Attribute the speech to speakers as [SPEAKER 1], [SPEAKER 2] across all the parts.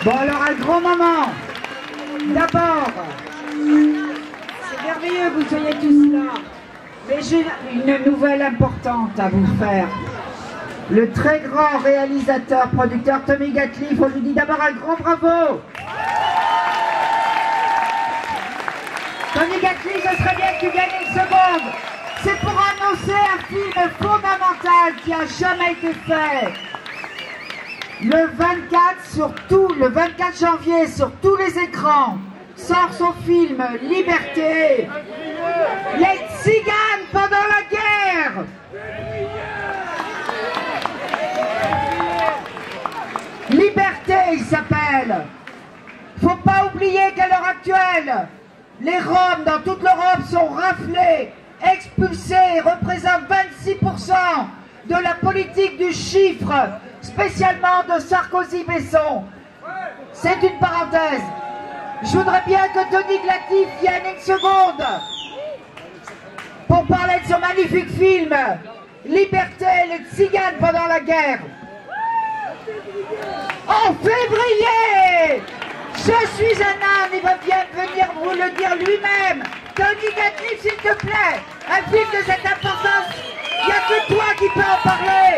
[SPEAKER 1] Bon, alors un grand moment. D'abord, c'est merveilleux que vous soyez tous là. Mais j'ai une nouvelle importante à vous faire. Le très grand réalisateur, producteur Tommy Gatliff, on lui dit d'abord un grand bravo. Tommy Gatliff, ce serait bien que tu viennes une seconde. C'est pour annoncer un film fondamental qui n'a jamais été fait. Le 24 janvier, sur tous les écrans, sort son film Liberté. Les tziganes pendant la guerre. Liberté, il s'appelle. Faut pas oublier qu'à l'heure actuelle, les Roms dans toute l'Europe sont raflés, expulsés, représentent 26% de la politique du chiffre, spécialement de Sarkozy-Besson. C'est une parenthèse. Je voudrais bien que Tony Gatliff vienne une seconde pour parler de son magnifique film Liberté, les tziganes pendant la guerre. En février, je suis un âne, il va bien venir vous le dire lui-même. Tony Gatliff, s'il te plaît, un film de cette importance, il n'y a que toi qui peux en parler.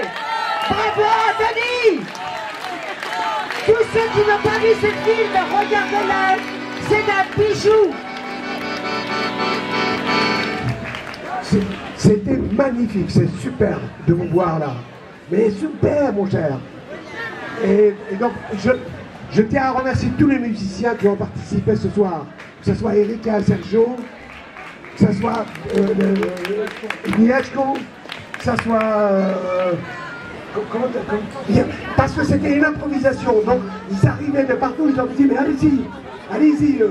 [SPEAKER 1] Bravo, Tony. Tous ceux qui n'ont pas vu ce film, regardez-le, c'est un bijou.
[SPEAKER 2] C'était magnifique, c'est super de vous voir là. Mais super, mon cher. Et donc, je tiens à remercier tous les musiciens qui ont participé ce soir. Que ce soit Erika Sergio, que ce soit Agnieszko, que ce soit... parce que c'était une improvisation. Donc, ils arrivaient de partout, je leur disais, mais allez-y,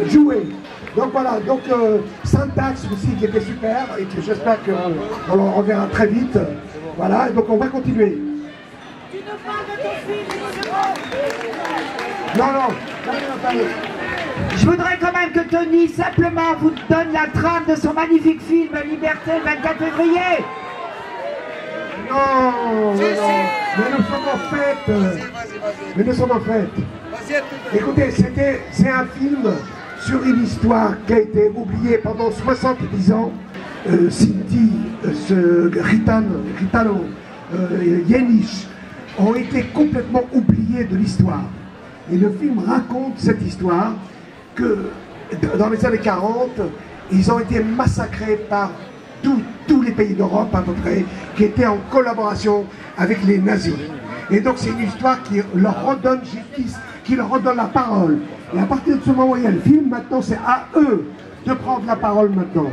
[SPEAKER 2] jouez. Donc voilà, donc Syntax aussi qui était super et que j'espère qu'on le reverra très vite. Voilà, donc on va continuer.
[SPEAKER 1] Tu nous parles de ton film,
[SPEAKER 2] Non.
[SPEAKER 1] Je voudrais quand même que Tony simplement vous donne la trame de son magnifique film Liberté le 24 février.
[SPEAKER 2] Non, mais nous sommes en fête. Écoutez, c'est un film sur une histoire qui a été oubliée pendant 70 ans. Sinti, Gitano, Yenish ont été complètement oubliés de l'histoire. Et le film raconte cette histoire que dans les années 40, ils ont été massacrés par tous les pays d'Europe à peu près, qui étaient en collaboration avec les nazis. Et donc c'est une histoire qui leur redonne justice, qui leur redonne la parole. Et à partir de ce moment où il y a le film, maintenant c'est à eux de prendre la parole maintenant.